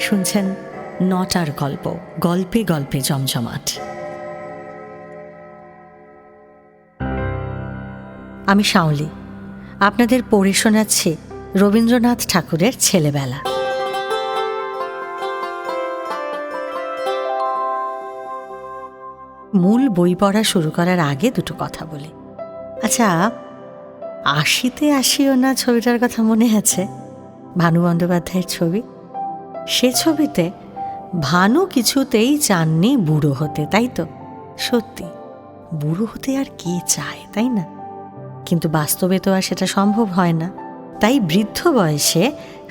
শুনছেন নটার গল্প, গল্পে গল্পে জমজমাট। আমি শাওলি, আপনাদের পড়ে শোনাচ্ছি রবীন্দ্রনাথ ঠাকুরের ছেলেবেলা। মূল বই পড়া শুরু করার আগে দুটো কথা বলি। আচ্ছা, আশিতে আসিও না ছবিটার কথা মনে আছে? ভানু বন্দ্যোপাধ্যায়ের ছবি। সে ছবিতে ভানু কিছুতেই চাননি বুড়ো হতে, তাই তো? সত্যি, বুড়ো হতে আর কে চায়, তাই না? কিন্তু বাস্তবে তো আর সেটা সম্ভব হয় না। তাই বৃদ্ধ বয়সে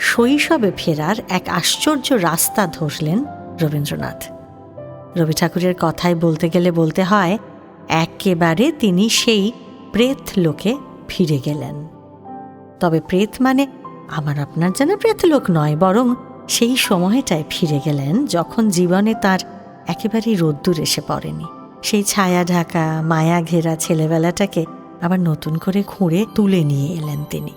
শৈশবে ফেরার এক আশ্চর্য রাস্তা ধরলেন রবীন্দ্রনাথ। রবি ঠাকুরের কথায় বলতে গেলে বলতে হয়, একেবারে তিনি সেই প্রেত লোকে ফিরে গেলেন। তবে প্রেত মানে আমার আপনার জানা প্রেত লোক নয়, বরং সেই সময়টায় ফিরে গেলেন যখন জীবনে তার একেবারেই রোদ্দুর এসে পড়েনি। সেই ছায়া ঢাকা মায়া ঘেরা ছেলেবেলাটাকে আবার নতুন করে খুঁড়ে তুলে নিয়ে এলেন তিনি।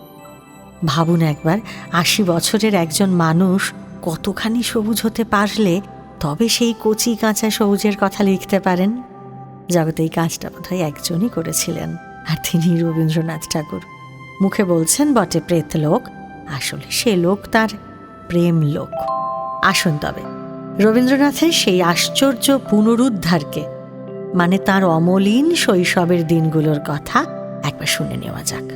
ভাবুন একবার, ৮০ বছরের একজন মানুষ কতখানি সবুজ হতে পারলে তবে সেই কচি কাঁচা সবুজের কথা লিখতে পারেন। জগতে এই কাজটা বোধহয় একজনই করেছিলেন, আর তিনি রবীন্দ্রনাথ ঠাকুর। মুখে বলছেন বটে প্রেত লোক, আসলে সে লোক তার প্রেম লোক। আসুন তবে রবীন্দ্রনাথের সেই আশ্চর্য পুনরুদ্ধারকে, মানে তার অমলিন শৈশবের দিনগুলোর কথা একবার শুনে নেওয়া যাক।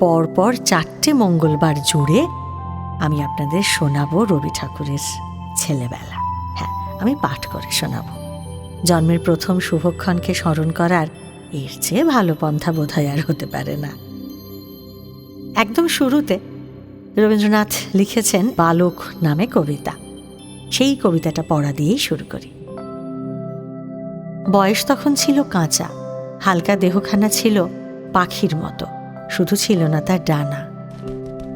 পরপর 4টে মঙ্গলবার জুড়ে আমি আপনাদের শোনাবো রবি ঠাকুরের ছেলেবেলা। হ্যাঁ, আমি পাঠ করে শোনাবো। জন্মের প্রথম শুভক্ষণকে স্মরণ করার এর চেয়ে ভালো পন্থা বোধহয় আর হতে পারে না। একদম শুরুতে রবীন্দ্রনাথ লিখেছেন বালক নামে কবিতা। সেই কবিতাটা পড়া দিয়েই শুরু করি। বয়স তখন ছিল কাঁচা, হালকা দেহখানা ছিল পাখির মতো, শুধু ছিল না তার ডানা।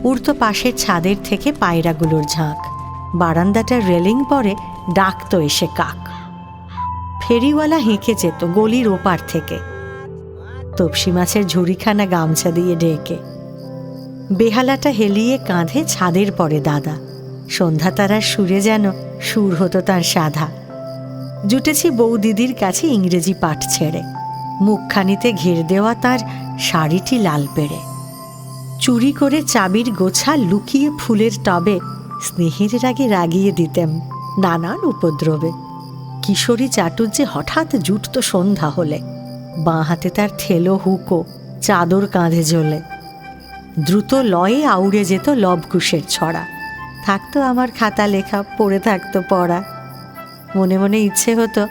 উড়ত পাশের ছাদের থেকে পায়রাগুলোর ঝাঁক, বারান্দাটার রেলিং পরে ডাকতো এসে কাক। ফেরিওয়ালা হেঁকে যেত গলির ওপার থেকে, তপসি মাছের ঝুড়িখানা গামছা দিয়ে ঢেকে। বেহালাটা হেলিয়ে কাঁধে ছাদের পরে দাদা, সন্ধ্যা তারার সুরে যেন সুর হতো তার সাধা। জুটেছি বৌদিদির কাছে ইংরেজি পাঠ ছেড়ে, মুখখানিতে ঘের দেওয়া তার শাড়িটি লাল পেড়ে। চুরি করে চাবির গোছা লুকিয়ে ফুলের টবে স্নেহের রাগে রাগিয়ে দিতেম নানান উপদ্রবে। কিশোরী চাটুর্যে হঠাৎ জুটত সন্ধ্যা হলে, বাঁ হাতে তার ঠেলো হুকো, চাদর কাঁধে ঝোলে। দ্রুত লয়ে আউড়ে যেত লবকুশের ছড়া, থাকতো আমার খাতা লেখা, পড়ে থাকতো পড়া। মনে মনে ইচ্ছে হতো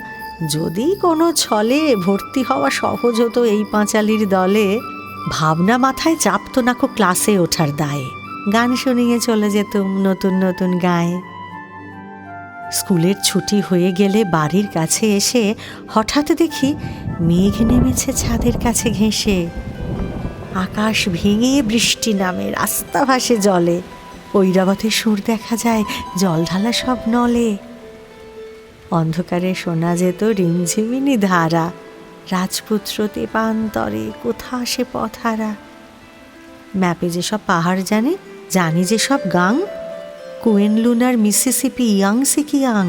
যদি কোনো ছলে ভর্তি হওয়া সহজ হতো এই পাঁচালির দলে। ভাবনা মাথায় চাপতো না কো ক্লাসে ওঠার দায়ে, গান শুনিয়ে চলে যেতুম নতুন নতুন গায়ে। স্কুলের ছুটি হয়ে গেলে বাড়ির কাছে এসে হঠাৎ দেখি মেঘ নেমেছে ছাদের কাছে ঘেঁষে। আকাশ ভেঙে বৃষ্টি নামে, রাস্তা ভাসে জলে, ঐরাবতের সুর দেখা যায় জল ঢালা সব নলে। অন্ধকারে শোনা যেত রিমঝিমিনি ধারা, রাজপুত্র তেপান্তরে কোথা সে পথহারা। ম্যাপে যেসব পাহাড় জানি যেসব গাং, কুয়েনলুনার মিসিসিপি ইয়াংসিকিয়াং,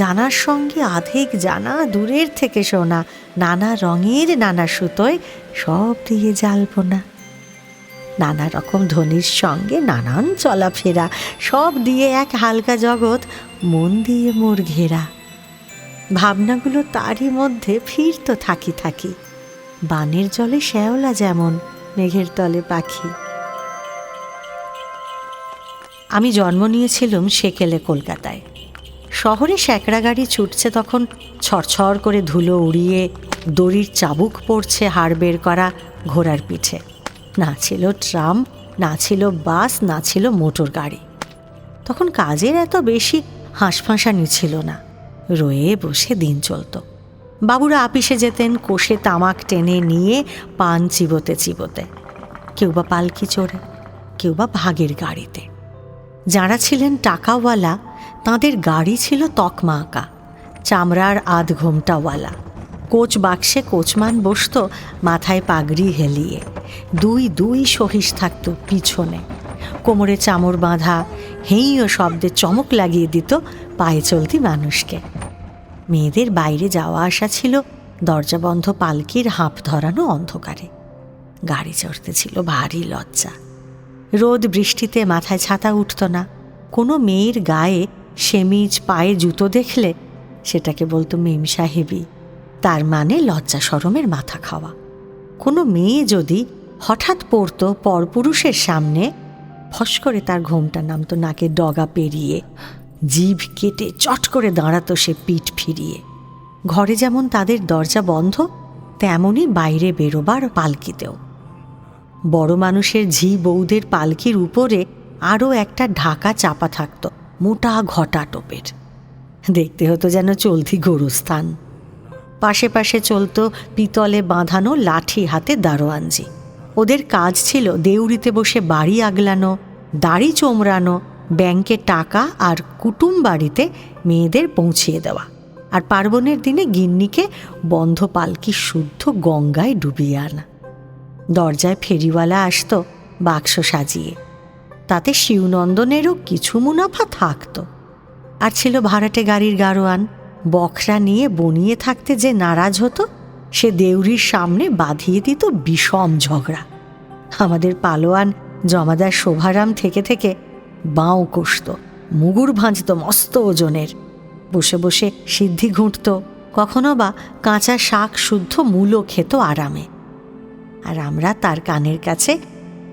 জানার সঙ্গে আধেক জানা দূরের থেকে শোনা, নানা রঙের নানা সুতোয় সব দিয়ে জালপোনা। নানা রকম ধ্বনির সঙ্গে নানান চলাফেরা, সব দিয়ে এক হালকা জগৎ মন দিয়ে মোর ঘেরা। ভাবনাগুলো তারই মধ্যে ফিরতো থাকি থাকি, বানের জলে শ্যাওলা যেমন মেঘের তলে পাখি। আমি জন্ম নিয়েছিলাম সেকেলে কলকাতায়। শহরে স্যাকড়া গাড়ি ছুটছে তখন ছড়ছড় করে ধুলো উড়িয়ে, দড়ির চাবুক পড়ছে হাড় বের করা ঘোড়ার পিঠে। না ছিল ট্রাম, না ছিল বাস, না ছিল মোটর গাড়ি। তখন কাজের এত বেশি হাঁসফাঁসানি ছিল না, রয়ে বসে দিন চলত। বাবুরা আপিসে যেতেন কোষে তামাক টেনে নিয়ে, পান চিবোতে চিবোতে। কেউ বা পালকি চড়ে, কেউ বা ভাগের গাড়িতে। যারা ছিলেন টাকাওয়ালা তাঁদের গাড়ি ছিল তকমা আঁকা, চামড়ার আধ ঘোমটাওয়ালা। কোচ বাক্সে কোচমান বসত মাথায় পাগড়ি হেলিয়ে, দুই দুই সহিস থাকত পিছনে। কোমরে চামর বাঁধা, হেঁইও শব্দে চমক লাগিয়ে দিত পায়ে চলতি মানুষকে। মেয়েদের বাইরে যাওয়া আসা ছিল দরজা বন্ধ পালকির হাঁপ ধরানো অন্ধকারে। গাড়ি চড়তে ছিল ভারী লজ্জা। রোদ বৃষ্টিতে মাথায় ছাতা উঠত না। কোনো মেয়ের গায়ে সেমিজ, পায়ে জুতো দেখলে সেটাকে বলতো মেম সাহেবী, তার মানে লজ্জা শরমের মাথা খাওয়া। কোনো মেয়ে যদি হঠাৎ পড়তো পরপুরুষের সামনে, ফস করে তার ঘোমটা নামতো নাকে ডগা পেরিয়ে, জিভ কেটে চট করে দাঁড়াতো সে পিঠ ফিরিয়ে। ঘরে যেমন তাদের দরজা বন্ধ, তেমনই বাইরে বেরোবার পালকিতেও। বড় মানুষের ঝি বউদের পালকির উপরে আরও একটা ঢাকা চাপা থাকত, মোটা ঘটা টোপের। দেখতে হতো যেন চলতি গোরস্থান। পাশে পাশে চলত পিতলে বাঁধানো লাঠি হাতে দারোয়ানজি। ওদের কাজ ছিল দেউড়িতে বসে বাড়ি আগলানো, দাড়ি চোমরানো, ব্যাংকে টাকা আর কুটুম বাড়িতে মেয়েদের পৌঁছিয়ে দেওয়া, আর পার্বণের দিনে গিন্নিকে বন্ধ পালকি শুদ্ধ গঙ্গায় ডুবিয়ে আনা। দরজায় ফেরিওয়ালা আসত বাক্স সাজিয়ে, তাতে শিবনন্দনেরও কিছু মুনাফা থাকত। আর ছিল ভাড়াটে গাড়ির গাড়োয়ান, বখরা নিয়ে বনিয়ে থাকতে যে নারাজ হতো, সে দেউরির সামনে বাঁধিয়ে দিত বিষম ঝগড়া। আমাদের পালোয়ান জমাদার শোভারাম থেকে থেকে বাঁও কষত, মুগুর ভাঁজত মস্ত ওজনের, বসে বসে সিদ্ধি ঘুঁটত, কখনো বা কাঁচা শাক শুদ্ধ মূলো খেত আরামে। আর আমরা তার কানের কাছে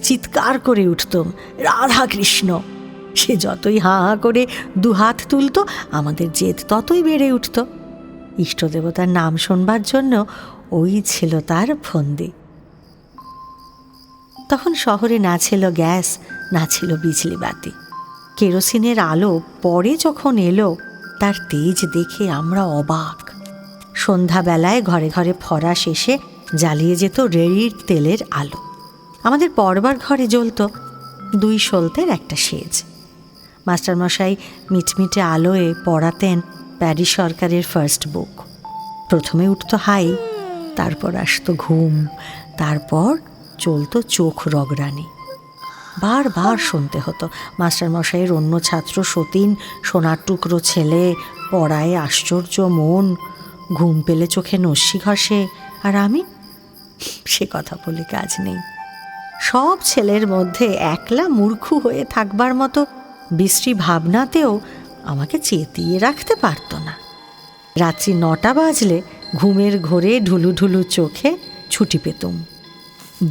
চিৎকার করে উঠতম, রাধা কৃষ্ণ। সে যতই হাঁ হাঁ করে দুহাত তুলত, আমাদের জেদ ততই বেড়ে উঠত। ইষ্টদেবতার নাম শোনবার জন্য ওই ছিল তার ফন্দি। তখন শহরে না ছিল গ্যাস, না ছিল বিজলি বাতি। কেরোসিনের আলো পরে যখন এলো, তার তেজ দেখে আমরা অবাক। সন্ধ্যাবেলায় ঘরে ঘরে ফরাস এসে জ্বালিয়ে যেত রেড়ির তেলের আলো। আমাদের পড়বার ঘরে জ্বলত 2 সলতের একটা সেজ। মাস্টারমশাই মিটমিটে আলোয় পড়াতেন প্যারিস সরকারের ফার্স্ট বুক। প্রথমে উঠত হাই, তারপর আসতো ঘুম, তারপর চলতো চোখ রগড়ানি। বারবার শুনতে হতো মাস্টারমশাইয়ের অন্য ছাত্র সতীন, সোনার টুকরো ছেলে, পড়ায় আশ্চর্য মন, ঘুম পেলে চোখে নস্যি ঘষে, আর আমি সে কথা বলে কাজ নেই। সব ছেলের মধ্যে একলা মূর্খু হয়ে থাকবার মতো বিশ্রী ভাবনাতেও আমাকে চেতিয়ে রাখতে পারত না। রাত্রি 9টা বাজলে ঘুমের ঘোরে ঢুলু ঢুলু চোখে ছুটি পেতুম।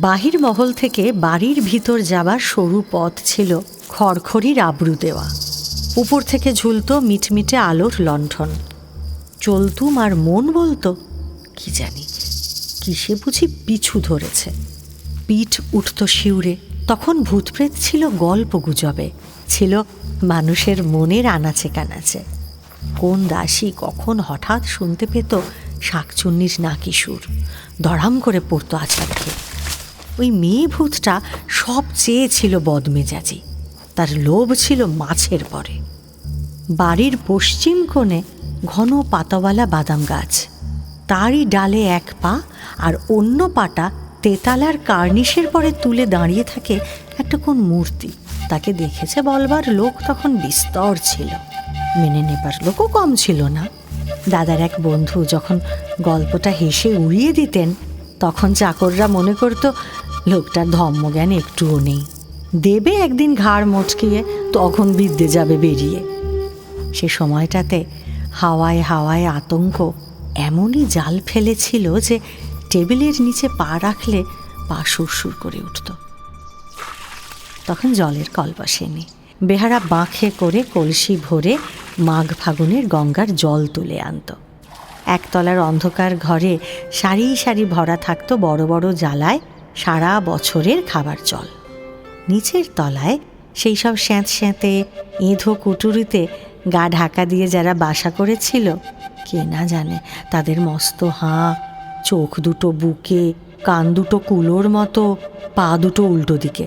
বাহির মহল থেকে বাড়ির ভিতর যাবার সরু পথ ছিল খড়খড়ির আবরু দেওয়া। উপর থেকে ঝুলত মিটমিটে আলোর লণ্ঠন। চলতুম আর মন বলতো, কি জানি কিসে বুঝি পিছু ধরেছে। পিঠ উঠত শিউরে। তখন ভূতপ্রেত ছিল গল্প গুজবে, ছিল মানুষের মনের আনাচে কানাচে। কোন দাসী কখন হঠাৎ শুনতে পেত শাকচুন্নির নাকি সুর, ধড়াম করে পড়তো আছাড় খেয়ে। ওই মেয়ে ভূতটা সব চেয়ে ছিল বদমেজাজি, তার লোভ ছিল মাছের পরে। বাড়ির পশ্চিম কোণে ঘন পাতাওয়ালা বাদাম গাছ, তারই ডালে এক পা আর অন্য পাটা তেতালার কার্নিশের পরে তুলে দাঁড়িয়ে থাকে একটা কোন মূর্তি। তাকে দেখেছে বলবার লোক তখন বিস্তর ছিল, মেনে নেবার লোকও কম ছিল না। দাদার এক বন্ধু যখন গল্পটা হেসে উড়িয়ে দিতেন, তখন চাকররা মনে করত লোকটার ধর্মজ্ঞান একটুও নেই, দেবে একদিন ঘাড় মটকিয়ে, তখন বিদ্যে যাবে বেরিয়ে। সে সময়টাতে হাওয়ায় হাওয়ায় আতঙ্ক এমনই জাল ফেলেছিল যে টেবিলের নিচে পা রাখলে পা সুরসুর করে উঠত। তখন জলের কল বসেনি। বেহারা বাঁখে করে কলসি ভরে মাঘ ফাগুনের গঙ্গার জল তুলে আনত। একতলার অন্ধকার ঘরে সারি সারি ভরা থাকত বড় বড় জ্বালায় সারা বছরের খাবার জল। নিচের তলায় সেই সব স্যাঁতস্যাঁতে এঁধো কুটুরিতে গা ঢাকা দিয়ে যারা বাসা করেছিল, কে না জানে তাদের মস্ত হাঁ, চোখ দুটো বুকে, কান দুটো কুলোর মতো, পা দুটো উল্টো দিকে।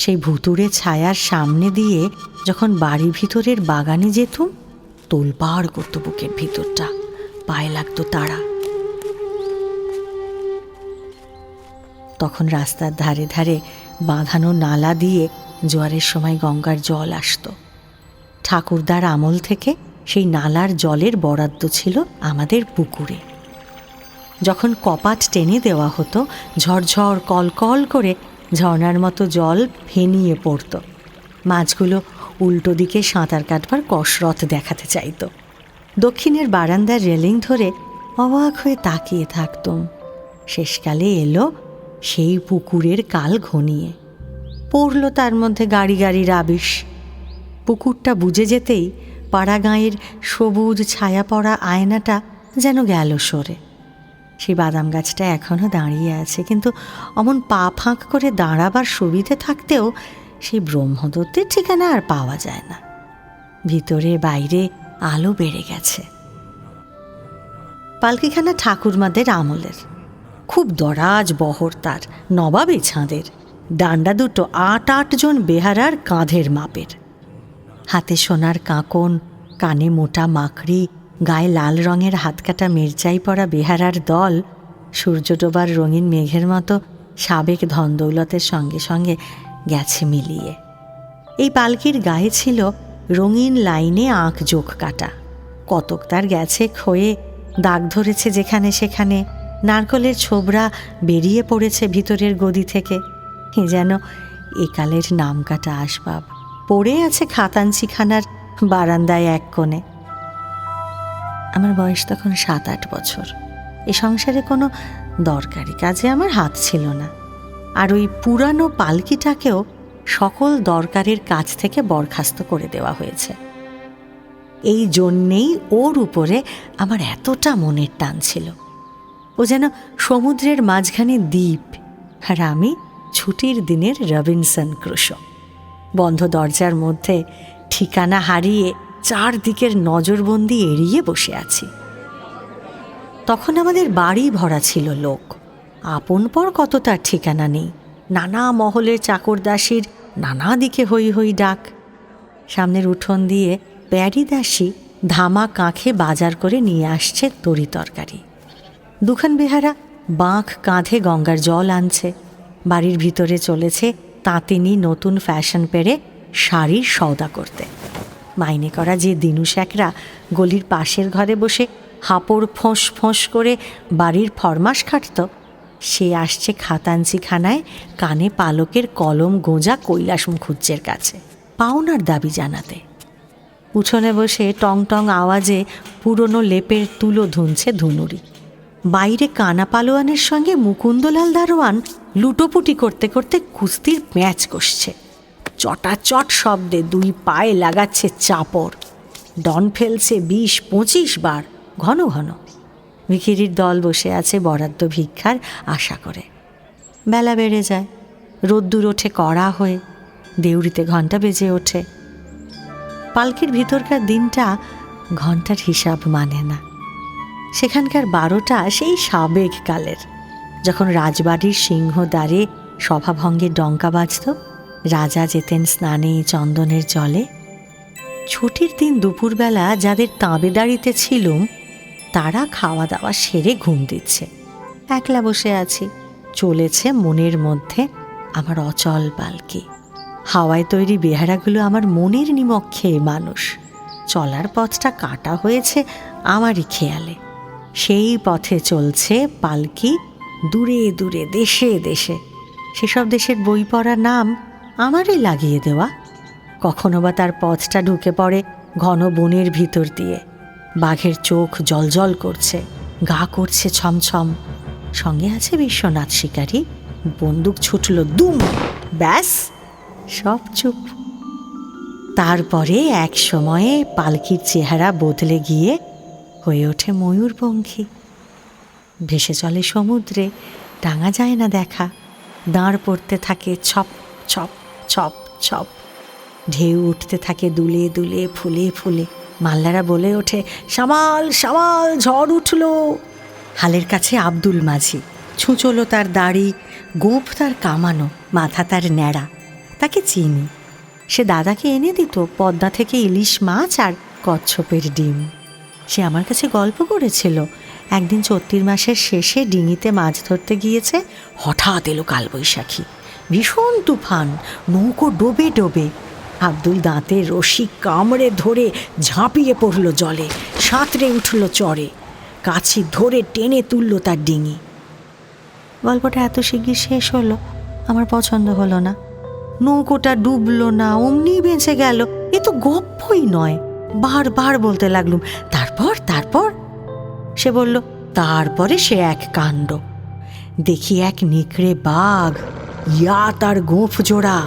সেই ভুতুড়ে ছায়ার সামনে দিয়ে যখন বাড়ি ভিতরের বাগানে যেতুম, তোলপাড় করতো বুকের ভিতরটা, পায়ে লাগতো তাড়া। তখন রাস্তার ধারে ধারে বাঁধানো নালা দিয়ে জোয়ারের সময় গঙ্গার জল আসতো। ঠাকুরদার আমল থেকে সেই নালার জলের বরাদ্দ ছিল আমাদের পুকুরে। যখন কপাট টেনে দেওয়া হতো, ঝরঝর কলকল করে ঝর্নার মতো জল ফেনিয়ে পড়ত। মাছগুলো উল্টো দিকে সাঁতার কাটবার কসরত দেখাতে চাইত। দক্ষিণের বারান্দার রেলিং ধরে অবাক হয়ে তাকিয়ে থাকতুম। শেষকালে এলো সেই পুকুরের কাল ঘনিয়ে পড়ল তার মধ্যে গাড়ি গাড়ি রাবিশ। পুকুরটা বুঝে যেতেই পাড়া গাঁয়ের সবুজ ছায়া পড়া আয়নাটা যেন গেল সরে। সেই বাদাম গাছটা এখনও দাঁড়িয়ে আছে, কিন্তু অমন পা ফাঁক করে দাঁড়াবার সুবিধে থাকতেও সেই ব্রহ্মদত্তের ঠিকানা আর পাওয়া যায় না। ভিতরে বাইরে আলো বেড়ে গেছে। পালকিখানা ঠাকুরমাদের আমলের, খুব দরাজ বহর তার, নবাবে ছাঁদের। ডান্ডা দুটো ৮-৮ জন বেহারার কাঁধের মাপের। হাতে সোনার কাঁকন, কানে মোটা মাকড়ি, গায়ে লাল রঙের হাতকাটা মির্চাই পরা বেহারার দল সূর্য ডোবার রঙিন মেঘের মতো সাবেক ধনদৌলতের সঙ্গে সঙ্গে গেছে মিলিয়ে। এই পালকির গায়ে ছিল রঙিন লাইনে আঁক জোক কাটা। কতক তার গেছে ক্ষয়ে, দাগ ধরেছে যেখানে সেখানে, নারকলের ছোবড়া বেরিয়ে পড়েছে ভিতরের গদি থেকে। যেন একালের নাম কাটা আসবাব পড়ে আছে খাতাঞ্চিখানার বারান্দায় এক কোণে। আমার বয়স তখন ৭-৮ বছর। এ সংসারে কোনো দরকারি কাজে আমার হাত ছিল না, আর ওই পুরানো পালকিটাকেও সকল দরকারের কাজ থেকে বরখাস্ত করে দেওয়া হয়েছে। এই জন্যেই ওর উপরে আমার এতটা মনের টান ছিল। ও যেন সমুদ্রের মাঝখানে দ্বীপ, আর আমি ছুটির দিনের রবিনসন ক্রুশো। বন্ধ দরজার মধ্যে ঠিকানা হারিয়ে চারদিকের নজরবন্দি এড়িয়ে বসে আছি। তখন আমাদের বাড়ি ভরা ছিল লোক, আপন পর কত তার ঠিকানা নেই। নানা মহলের চাকরদাসীর নানা দিকে হই হই ডাক। সামনের উঠোন দিয়ে প্যারি দাসী ধামা কাঁখে বাজার করে নিয়ে আসছে তরি তরকারি। দুখান বেহারা বাঁক কাঁধে গঙ্গার জল আনছে। বাড়ির ভিতরে চলেছে তাঁতিনি নতুন ফ্যাশন পেরে শাড়ির সওদা করতে। মাইনে করা যে দিনুশেকরা গলির পাশের ঘরে বসে হাঁপড় ফোঁস ফোঁস করে বাড়ির ফরমাস খাটত, সে আসছে খাতাঞ্চিখানায় কানে পালকের কলম গোঁজা কৈলাস মুখুজ্জের কাছে পাওনার দাবি জানাতে। উঠোনে বসে টং টং আওয়াজে পুরনো লেপের তুলো ধুনছে ধুনুরি। বাইরে কানা পালোয়ানের সঙ্গে মুকুন্দলাল দারোয়ান লুটোপুটি করতে করতে কুস্তির ম্যাচ কষছে। চটাচট শব্দে দুই পায়ে লাগাচ্ছে চাপড়। ডন ফেলছে ২০-২৫ বার ঘন ঘন। ভিখিরির দল বসে আছে বরাদ্দ ভিক্ষার আশা করে। বেলা বেড়ে যায়, রোদ্দুর ওঠে কড়া হয়ে, দেউড়িতে ঘণ্টা বেজে ওঠে। পালকির ভিতরকার দিনটা ঘণ্টার হিসাব মানে না। সেখানকার ১২টা সেই সাবেক কালের, যখন রাজবাড়ির সিংহদ্বারে সভাভঙ্গের ডঙ্কা বাজত, রাজা যেতেন স্নানে চন্দনের জলে। ছুটির দিন দুপুরবেলা যাদের তাঁবেদারিতে ছিলুম, তারা খাওয়া দাওয়া সেরে ঘুম দিচ্ছে। একলা বসে আছি। চলেছে মনের মধ্যে আমার অচল পালকি। হাওয়ায় তৈরি বেহারাগুলো আমার মনের নিমক্ষে মানুষ। চলার পথটা কাটা হয়েছে আমারই খেয়ালে। সেই পথে চলছে পালকি দূরে দূরে, দেশে দেশে। সেসব দেশের বই পড়া নাম আমারই লাগিয়ে দেওয়া। কখনো বা তার পথটা ঢুকে পড়ে ঘন বনের ভিতর দিয়ে। বাঘের চোখ জলজল করছে, গা করছে ছমছম। সঙ্গে আছে বিশ্বনাথ শিকারী। বন্দুক ছুটল দুম, ব্যাস সব চুপ। তারপরে এক সময়ে পালকির চেহারা বদলে গিয়ে হয়ে ওঠে ময়ূরপঙ্খী। ভেসে চলে সমুদ্রে, ডাঙা যায় না দেখা। দাঁড় পড়তে থাকে ছপ ছপ ছপ ছপ। ঢেউ উঠতে থাকে দুলে দুলে, ফুলে ফুলে। মাল্লারা বলে ওঠে, সামাল সামাল, ঝড় উঠল। হালের কাছে আব্দুল মাঝি, ছুঁচলো তার দাড়ি, গোঁফ তার কামানো, মাথা তার ন্যাড়া। তাকে চিনি। সে দাদাকে এনে দিত পদ্মা থেকে ইলিশ মাছ আর কচ্ছপের ডিম। সে আমার কাছে গল্প করেছিল, একদিন চৈত্র মাসের শেষে ডিঙিতে মাছ ধরতে গিয়েছে, হঠাৎ এলো কালবৈশাখী। ভীষণ তুফান, নৌকো ডোবে ডোবে। আব্দুল দাঁতে রশি কামড়ে ধরে ঝাঁপিয়ে পড়ল জলে, সাঁতরে উঠল চরে, কাছি ধরে টেনে তুলল তার ডিঙি। গল্পটা এত শিগগির শেষ হলো, আমার পছন্দ হলো না। নৌকোটা ডুবলো না, অমনি বেঁচে গেল, এ তো গপ্পই নয়। বারবার বলতে লাগলুম, তারপর তারপর। সে বলল, তারপরে সে এক কাণ্ড। দেখি এক নেকড়ে বাঘ, ইয়া তার গোঁফ জোড়া।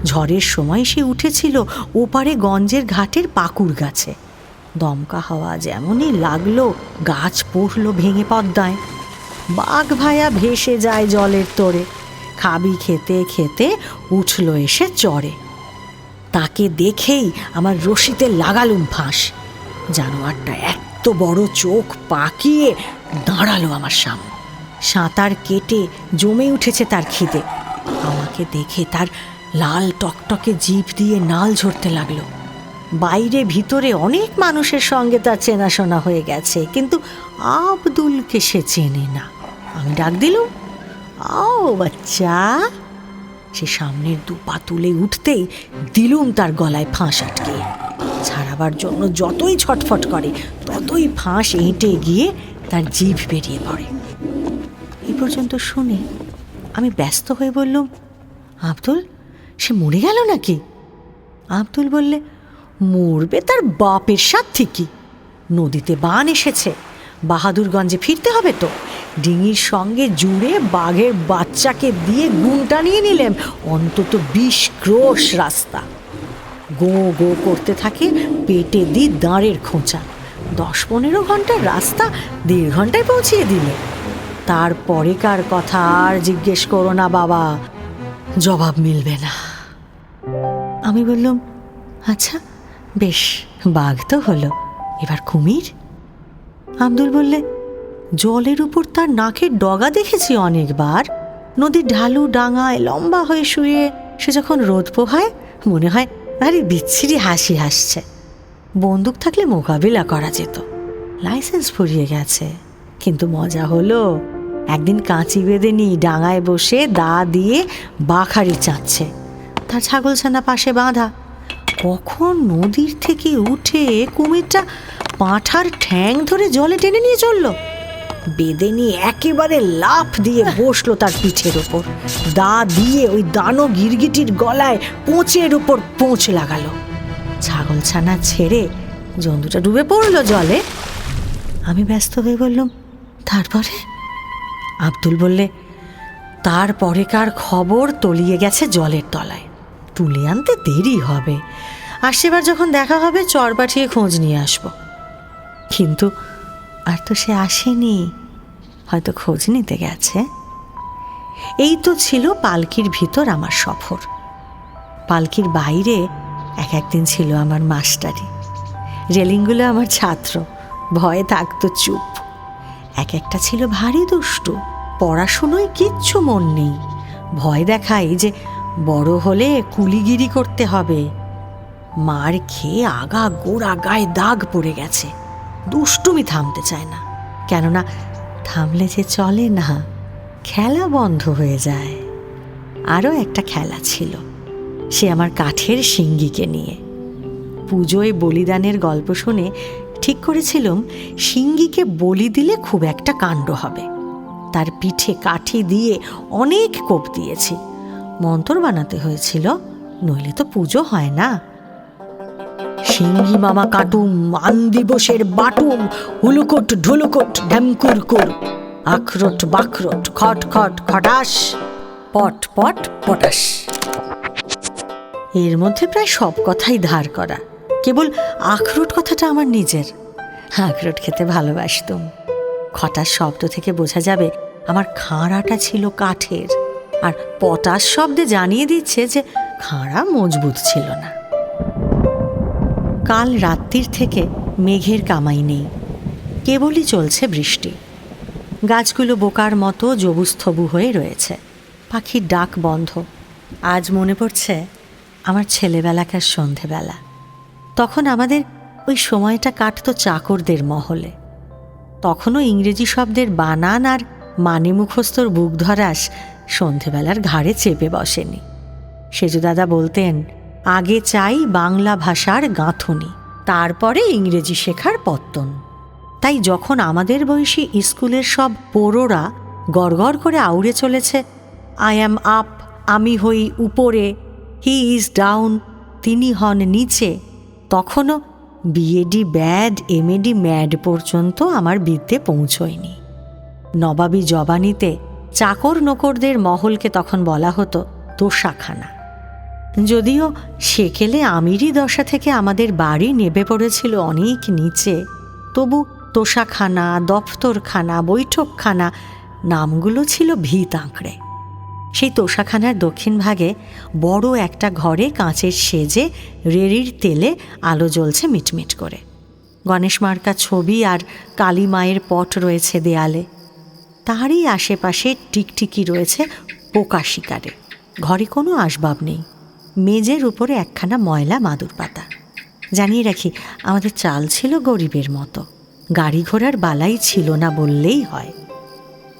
ঝড়ের সময় সে উঠেছিল ওপারে গঞ্জের ঘাটের পাকুড় গাছে। দমকা হাওয়া যেমনই লাগলো, গাছ পড়ল ভেঙে পদ্মায়। বাঘ ভায়া ভেসে যায় জলের তোড়ে। খাবি খেতে খেতে উঠল এসে চড়ে। তাকে দেখেই আমার রশিতে লাগালুম ফাঁস। জানোয়ারটা এত বড় চোখ পাকিয়ে দাঁড়ালো আমার সামনে। সাঁতার কেটে জমে উঠেছে তার খিদে। আমাকে দেখে তার লাল টকটকে জিভ দিয়ে নাল ঝরতে লাগলো। বাইরে ভিতরে অনেক মানুষের সঙ্গে তার চেনাশোনা হয়ে গেছে, কিন্তু আব্দুলকে সে চেনে না। আমি ডাক দিলুম, আও বাচ্চা। সে সামনের দুপা তুলে উঠতেই দিলুম তার গলায় ফাঁস আটকে। ছাড়াবার জন্য যতই ছটফট করে ততই ফাঁস এঁটে গিয়ে তার জিভ বেরিয়ে পড়ে। এই পর্যন্ত শুনে আমি ব্যস্ত হয়ে বললুম, আব্দুল, সে মরে গেল নাকি? আব্দুল বললে, মরবে তার বাপের সাথ ঠিকই। নদীতে বান এসেছে, বাহাদুরগঞ্জে ফিরতে হবে তো। ডিঙির সঙ্গে জুড়ে বাঘের বাচ্চাকে দিয়ে গুণটা নিয়ে নিলেম, অন্তত 20 ক্রোশ রাস্তা। গো গো করতে থাকে, পেটে দি দাঁড়ের খোঁচা। 10-15 ঘন্টার রাস্তা 1.5 ঘন্টায় পৌঁছিয়ে দিলে। তারপরেকার কথা আর জিজ্ঞেস করো না বাবা, জবাব মিলবে না। আমি বললাম, আচ্ছা বেশ, বাঘ তো হলো, এবার কুমির? আব্দুল বললে, জলের উপর তার নাকের ডগা দেখেছি অনেকবার। নদীর ঢালু ডাঙায় লম্বা হয়ে শুয়ে সে যখন রোদ পোহায়, মনে হয় আরে বিচ্ছিরি হাসি হাসছে। বন্দুক থাকলে মোকাবিলা করা যেত। লাইসেন্স ফুরিয়ে গেছে, কিন্তু মজা হলো। একদিন কাঁচি বেঁধে নি, ডাঙায় বসে দা দিয়ে বাখারি চাচ্ছে। তার ছাগলছানা পাশে বাঁধা। কখন নদীর থেকে উঠে কুমিরটা পাঁঠার ঠ্যাং ধরে জলে টেনে নিয়ে চলল। বেঁধে নিয়ে একেবারে লাফ দিয়ে বসলো তার পিঠের ওপর। দা দিয়ে ওই দানো গিরগিটির গলায় পোঁচের ওপর পোঁচ লাগালো। ছাগলছানা ছেড়ে জন্তুটা ডুবে পড়লো জলে। আমি ব্যস্ত হয়ে বললাম, তারপরে? আব্দুল বললে, তারপরেকার খবর তলিয়ে গেছে জলের তলায়। তুলে আনতে দেরি হবে, আর সেবার যখন দেখা হবে চর পাঠিয়ে খোঁজ নিয়ে আসবো। কিন্তু আর তো সে আসেনি, হয়তো খোঁজ নিতে গেছে। এই তো ছিল পালকির ভিতর আমার সফর। পালকির বাইরে একদিন ছিল আমার মাস্টারি। রেলিংগুলো আমার ছাত্র, ভয়ে থাকতো চুপ। একটা ছিল ভারী দুষ্টু, পড়াশুনোয় কিচ্ছু মন নেই। ভয় দেখাই যে বড় হলে কুলিগিরি করতে হবে। মার খেয়ে আগা গোড়া গায়ে দাগ পড়ে গেছে। দুষ্টুমি থামতে চায় না, কেননা থামলে যে চলে না, খেলা বন্ধ হয়ে যায়। আরও একটা খেলা ছিল, সে আমার কাঠের শিঙ্গিকে নিয়ে। পুজোয় বলিদানের গল্প শুনে ঠিক করেছিলাম শিঙ্গিকে বলি দিলে খুব একটা কাণ্ড হবে। তার পিঠে কাঠি দিয়ে অনেক কোপ দিয়েছি। মন্তর বানাতে হয়েছিল, নইলে তো পুজো হয় না। শিঙ্গি মামা কাটুম, মান দিবসের বাটুম, হুলুকুট ঢুলুকুট ঢ্যামকুরকুর, আখরোট বাখরোট খট খট খটাস, পট পট পটাস। এর মধ্যে প্রায় সব কথাই ধার করা, কেবল আখরোট কথাটা আমার নিজের। আখরোট খেতে ভালোবাসতুম। খটাস শব্দ থেকে বোঝা যাবে আমার খাঁড়াটা ছিল কাঠের, আর পটাশ শব্দে জানিয়ে দিচ্ছে যে খাঁড়া মজবুত ছিল না। কাল রাত্রির থেকে মেঘের কামাই নেই, কেবলই চলছে বৃষ্টি। গাছগুলো বোকার মতো জবুস্থবু হয়ে রয়েছে, পাখির ডাক বন্ধ। আজ মনে পড়ছে আমার ছেলেবেলাকার সন্ধেবেলা। তখন আমাদের ওই সময়টা কাটতো চাকরদের মহলে। তখনও ইংরেজি শব্দের বানান আর মানে মুখস্থর বুক ধরাস সন্ধেবেলার ঘাড়ে চেপে বসেনি। সেজুদাদা বলতেন, আগে চাই বাংলা ভাষার গাঁথুনি, তারপরে ইংরেজি শেখার পত্তন। তাই যখন আমাদের বয়সী স্কুলের সব পোড়োরা গড়গড় করে আউড়ে চলেছে, আই অ্যাম আপ, আমি হই উপরে, হি ইজ ডাউন, তিনি হন নিচে, তখনও বিএডি ব্যাড এমএডি ম্যাড পর্যন্ত আমার বিদ্যে পৌঁছয়নি। নবাবী জবানিতে চাকর নকরদের মহলকে তখন বলা হতো তোষাখানা। যদিও সেকেলে আমিরি দশা থেকে আমাদের বাড়ি নেবে পড়েছিল অনেক নিচে, তবু তোষাখানা, দফতরখানা, বৈঠকখানা নামগুলো ছিল ভিত আঁকড়ে। সেই তোষাখানার দক্ষিণ ভাগে বড় একটা ঘরে কাঁচের সেজে রেড়ির তেলে আলো জ্বলছে মিটমিট করে। গণেশ মার্কা ছবি আর কালী মায়ের পট রয়েছে দেয়ালে। তারই আশেপাশে টিকটিকি রয়েছে পোকা শিকারে। ঘরে কোনো আসবাব নেই, মেজের উপরে একখানা ময়লা মাদুর পাতা। জানিয়ে রাখি, আমাদের চাল ছিল গরিবের মতো, গাড়ি ঘোড়ার বালাই ছিল না বললেই হয়।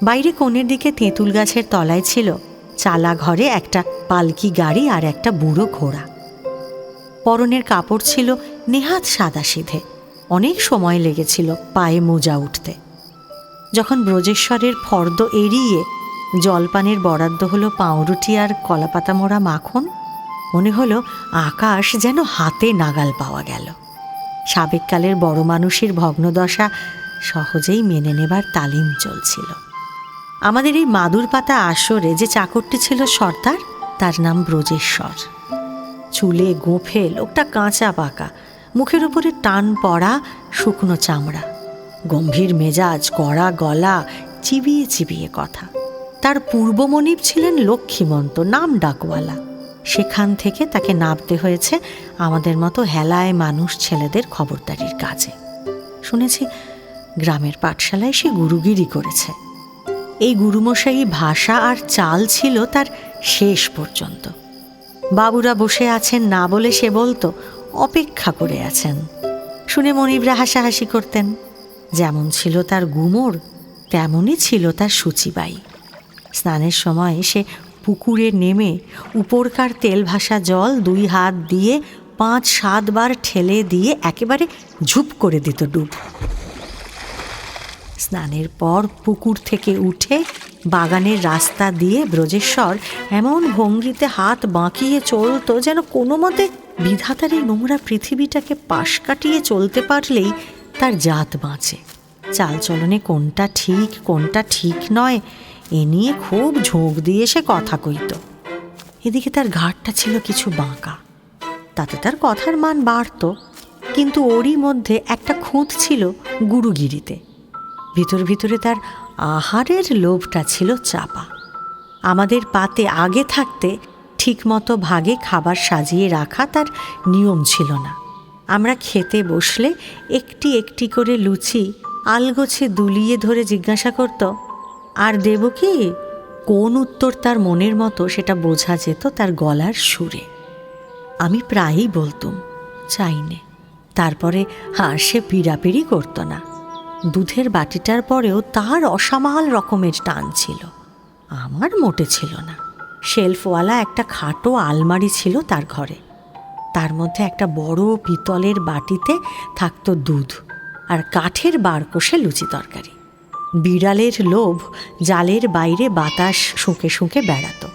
বাইরে কোণের দিকে তেঁতুল গাছের তলায় ছিল চালা ঘরে একটা পালকি গাড়ি আর একটা বুড়ো ঘোড়া। পরনের কাপড় ছিল নেহাত সাদাসিধে, অনেক সময় লেগেছিল পায়ে মোজা উঠতে। যখন ব্রজেশ্বরের ফর্দ এড়িয়ে জলপানের বরাদ্দ হলো পাউরুটি আর কলাপাতা মোড়া মাখন, মনে হলো আকাশ যেন হাতে নাগাল পাওয়া গেল। সাবেককালের বড় মানুষের ভগ্নদশা সহজেই মেনে নেবার তালিম চলছিল। আমাদের এই মাদুর পাতা আসরে যে চাকরটি ছিল সর্দার, তার নাম ব্রজেশ্বর। চুলে গোঁফে লোকটা কাঁচা পাকা, মুখের উপরে টান পড়া শুকনো চামড়া, গম্ভীর মেজাজ, কড়া গলা, চিবিয়ে চিবিয়ে কথা। তার পূর্বমনিব ছিলেন লক্ষ্মীমন্ত, নাম ডাকওয়ালা। সেখান থেকে তাকে নামতে হয়েছে আমাদের মতো হেলায় মানুষ ছেলেদের খবরদারির কাজে। শুনেছি গ্রামের পাঠশালায় সে গুরুগিরি করেছে। এই গুরুমশাই ভাষা আর চাল ছিল তার শেষ পর্যন্ত। বাবুরা বসে আছেন না বলে সে বলতো অপেক্ষা করে আছেন। শুনে মনিবরা হাসাহাসি করতেন। যেমন ছিল তার গুমর, তেমনই ছিল তার সূচিবাই। স্নানের সময় সে পুকুরে নেমে উপরকার তেল ভাসা জল 2 হাত দিয়ে 5-7 বার ঠেলে দিয়ে একেবারে ঝুপ করে দিত ডুব। স্নানের পর পুকুর থেকে উঠে বাগানের রাস্তা দিয়ে ব্রজেশ্বর এমন ভঙ্গিতে হাত বাঁকিয়ে চলত যেন কোনো মতে বিধাতার এই নোংরা পৃথিবীটাকে পাশ কাটিয়ে চলতে পারলেই তার জাত বাঁচে। চালচলনে কোনটা ঠিক নয় এ নিয়ে খুব ঝোঁক দিয়ে সে কথা কইত। এদিকে তার ঘাটটা ছিল কিছু বাঁকা, তাতে তার কথার মান বাড়ত, কিন্তু ওরই মধ্যে একটা খুঁত ছিল গুরুগিরিতে। ভিতরে তার আহারের লোভটা ছিল চাপা। আমাদের পাতে আগে থাকতে ঠিকমতো ভাগে খাবার সাজিয়ে রাখা তার নিয়ম ছিল না। আমরা খেতে বসলে একটি একটি করে লুচি আলগোছে দুলিয়ে ধরে জিজ্ঞাসা করত, আর দেব কি? কোন উত্তর তার মনের মতো সেটা বোঝা যেত তার গলার সুরে। আমি প্রায়ই বলতুম চাইনে। তারপরে আর সে পিড়াপিড়ি করত না। দুধের বাটিটার পরেও তার অসামাল রকমের টান ছিল, আমার মোটে ছিল না। শেলফওয়ালা একটা খাটো আলমারি ছিল তার ঘরে। তার মধ্যে একটা বড় পিতলের বাটিতে থাকতো দুধ আর কাঠের বারকোষে লুচি তরকারি। বিড়ালের লোভ জালের বাইরে বাতাস শুঁকে শুঁকে বেড়াতো।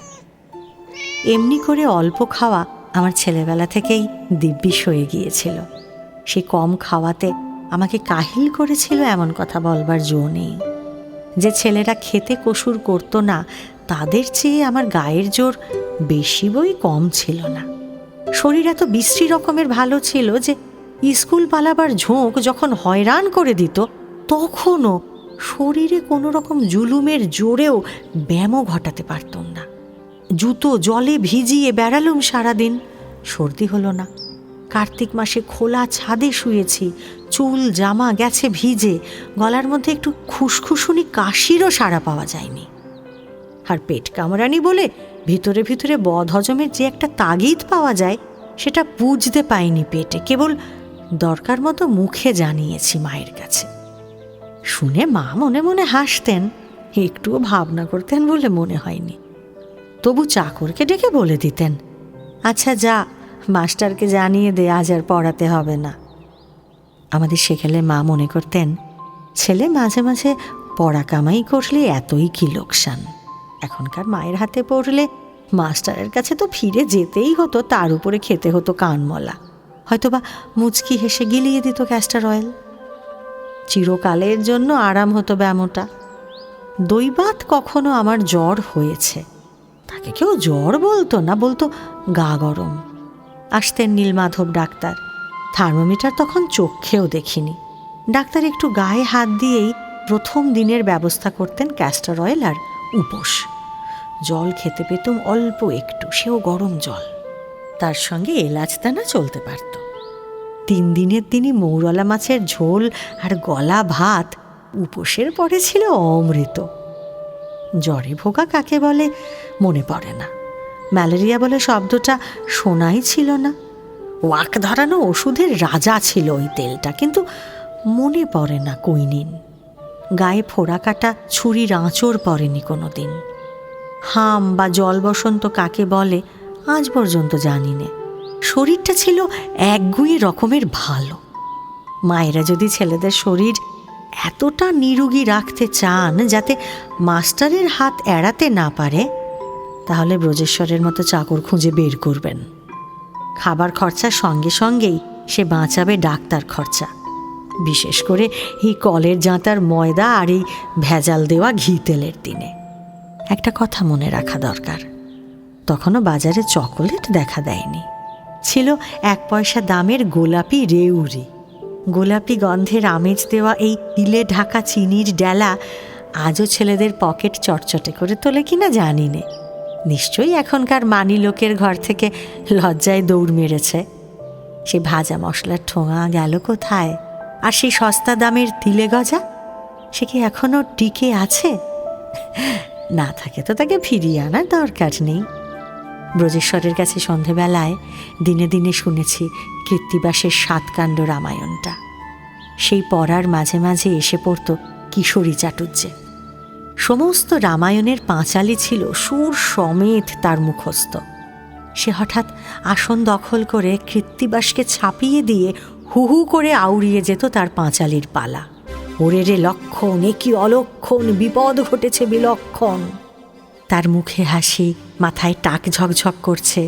এমনি করে অল্প খাওয়া আমার ছেলেবেলা থেকেই দিব্যিস হয়ে গিয়েছিল। সে কম খাওয়াতে আমাকে কাহিল করেছিল এমন কথা বলবার জো নেই। যে ছেলেরা খেতে কসুর করতো না, তাদের চেয়ে আমার গায়ের জোর বেশি বই কম ছিল না। শরীর এত বিশ্রী রকমের ভালো ছিল যে স্কুল পালাবার ঝোঁক যখন হয়রান করে দিত, তখনও শরীরে কোনো রকম জুলুমের জোরেও ব্যায়ামও ঘটাতে পারতাম না। জুতো জলে ভিজিয়ে বেড়ালুম সারাদিন, সর্দি হলো না। কার্তিক মাসে খোলা ছাদে শুয়েছি, চুল জামা গেছে ভিজে, গলার মধ্যে একটু খুসখুসুনি কাশিরও সাড়া পাওয়া যায়নি। আর পেট কামড়ানি বলে ভিতরে ভিতরে বদহজমের যে একটা তাগিদ পাওয়া যায়, সেটা বুঝতে পাইনি পেটে, কেবল দরকার মতো মুখে জানিয়েছি মায়ের কাছে। শুনে মা মনে মনে হাসতেন, একটুও ভাবনা করতেন বলে মনে হয়নি। তবু চাকরকে ডেকে বলে দিতেন, আচ্ছা যা, মাস্টারকে জানিয়ে দে আজ আর পড়াতে হবে না। আমাদের সেকেলের মা মনে করতেন ছেলে মাঝে মাঝে পড়া কামাই করলে এতই কি লোকসান, এখনকার মায়ের হাতে পড়লে মাস্টারের কাছে তো ফিরে যেতেই হতো, তার উপরে খেতে হতো কানমলা, হয়তোবা মুচকি হেসে গিলিয়ে দিত ক্যাস্টার অয়েল। চিরকালের জন্য আরাম হতো ব্যামোটা। দৈবাত কখনো আমার জ্বর হয়েছে, তাকে কেউ জ্বর বলতো না, বলতো গা গরম। আসতেন নীলমাধব ডাক্তার, থার্মোমিটার তখন চোখেও দেখিনি। ডাক্তার একটু গায়ে হাত দিয়েই প্রথম দিনের ব্যবস্থা করতেন ক্যাস্টার অয়েল আর উপোস। জল খেতে পেতুম অল্প একটু, সেও গরম জল, তার সঙ্গে এলাচ দানা চলতে পারত। 3 দিনের দিনই মৌরলা মাছের ঝোল আর গলা ভাত উপোসের পরে ছিল অমৃত। জ্বরে ভোগা কাকে বলে মনে পড়ে না, ম্যালেরিয়া বলে শব্দটা শোনাই ছিল না। ওয়াক ধরানো ওষুধের রাজা ছিল ওই তেলটা, কিন্তু মনে পড়ে না কুইনিন। গায়ে ফোড়া কাটা ছুরির আঁচড় পড়েনি কোনো দিন। হাম বা জল বসন্ত কাকে বলে আজ পর্যন্ত জানি নে। শরীরটা ছিল একগুঁয়ে রকমের ভালো। মায়েরা যদি ছেলেদের শরীর এতটা নিরোগী রাখতে চান যাতে মাস্টারের হাত এড়াতে না পারে, তাহলে ব্রজেশ্বরের মতো চাকর খুঁজে বের করবেন। খাবার খরচার সঙ্গে সঙ্গেই সে বাঁচাবে ডাক্তার খরচা, বিশেষ করে এই কলের জাঁতার ময়দা আর এই ভেজাল দেওয়া ঘি তেলের দিনে। একটা কথা মনে রাখা দরকার, তখনও বাজারে চকোলেট দেখা দেয়নি, ছিল 1 পয়সা দামের গোলাপি রেউরি। গোলাপি গন্ধের আমেজ দেওয়া এই তিলে ঢাকা চিনির ডেলা আজও ছেলেদের পকেট চটচটে করে তোলে কিনা জানি নে। নিশ্চয়ই এখনকার মানি লোকের ঘর থেকে লজ্জায় দৌড় মেরেছে। সে ভাজা মশলার ঠোঙা গেল কোথায়? আর সেই সস্তা দামের তিলে গজা, সে কি এখনো টিকে আছে? না থাকে তো তাকে ফিরিয়ে আনার দরকার নেই। ব্রজেশ্বরের কাছে সন্ধেবেলায় দিনে দিনে শুনেছি কৃত্তিবাসের 7 কাণ্ড রামায়ণটা। সেই পড়ার মাঝে মাঝে এসে পড়ত কিশোরী চাটুর্যে। সমস্ত রামায়ণের পাঁচালি ছিল সুর সমেত তার মুখস্থ। সে হঠাৎ আসন দখল করে কৃত্তিবাসকে ছাপিয়ে দিয়ে হু হু করে আউড়িয়ে যেত তার পাঁচালির পালা। ওরে রে লক্ষণ, এ কি অলক্ষণ, বিপদ ঘটেছে বিলক্ষণ। তার মুখে হাসি, মাথায় টাক ঝকঝক করছে,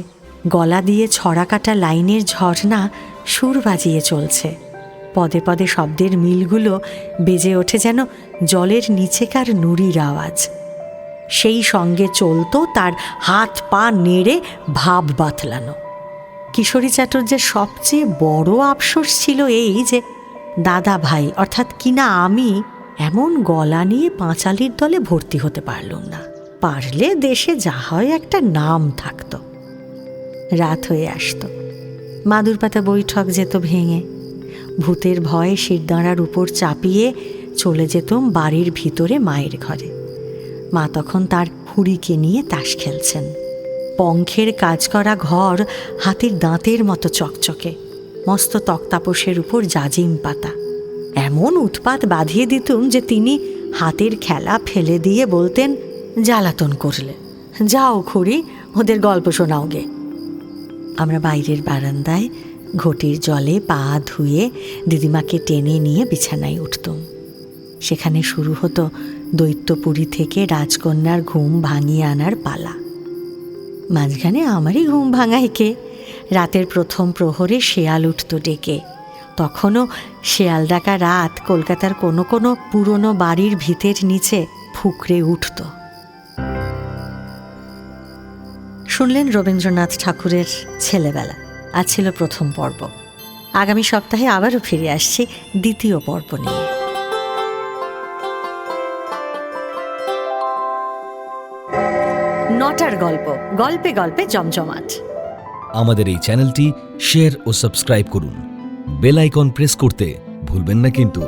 গলা দিয়ে ছড়া কাটা লাইনের ঝর্ণা সুর বাজিয়ে চলছে। পদে পদে শব্দের মিলগুলো বেজে ওঠে যেন জলের নিচেকার নুড়ির আওয়াজ। সেই সঙ্গে চলত তার হাত পা নেড়ে ভাব বাতলানো। কিশোরী চাটুর্যের সবচেয়ে বড় আফসোস ছিল এই যে দাদা ভাই অর্থাৎ কিনা আমি এমন গলা নিয়ে পাঁচালির দলে ভর্তি হতে পারলুম না। পারলে দেশে যা হয় একটা নাম থাকত। রাত হয়ে আসত, মাদুর পাতা বৈঠক যেত ভেঙে। ভূতের ভয়ে শিরদাঁড়ার উপর চাপিয়ে চলে যেতুম বাড়ির ভিতরে মায়ের ঘরে। মা তখন তার হুড়িকে নিয়ে তাস খেলছেন। পঙ্খের কাজ করা ঘর হাতির দাঁতের মতো চকচকে, মস্ত তক্তাপোষের উপর জাজিম পাতা। এমন উৎপাত বাঁধিয়ে দিতুম যে তিনি হাতের খেলা ফেলে দিয়ে বলতেন, জ্বালাতন করলে যাও খুড়ি, ওদের গল্প শোনাও গে। আমরা বাইরের বারান্দায় ঘটির জলে পা ধুয়ে দিদিমাকে টেনে নিয়ে বিছানায় উঠতুম। সেখানে শুরু হতো দৈত্যপুরী থেকে রাজকন্যার ঘুম ভাঙিয়ে আনার পালা। মাঝখানে আমারই ঘুম ভাঙায় কে? রাতের প্রথম প্রহরে শেয়াল উঠত ডেকে। তখনও শেয়াল ডাকা রাত কলকাতার কোনো কোনো পুরনো বাড়ির ভিতের নিচে ফুকরে উঠত। শুনলেন রবীন্দ্রনাথ ঠাকুরের ছেলেবেলা। আজ ছিল প্রথম পর্ব। আগামী সপ্তাহে আবারও ফিরে আসছি দ্বিতীয় পর্ব নিয়ে। নটার গল্প, গল্পে গল্পে জমজমাট। আমাদের এই চ্যানেলটি শেয়ার ও সাবস্ক্রাইব করুন। বেল আইকন প্রেস করতে ভুলবেন না কিন্তু।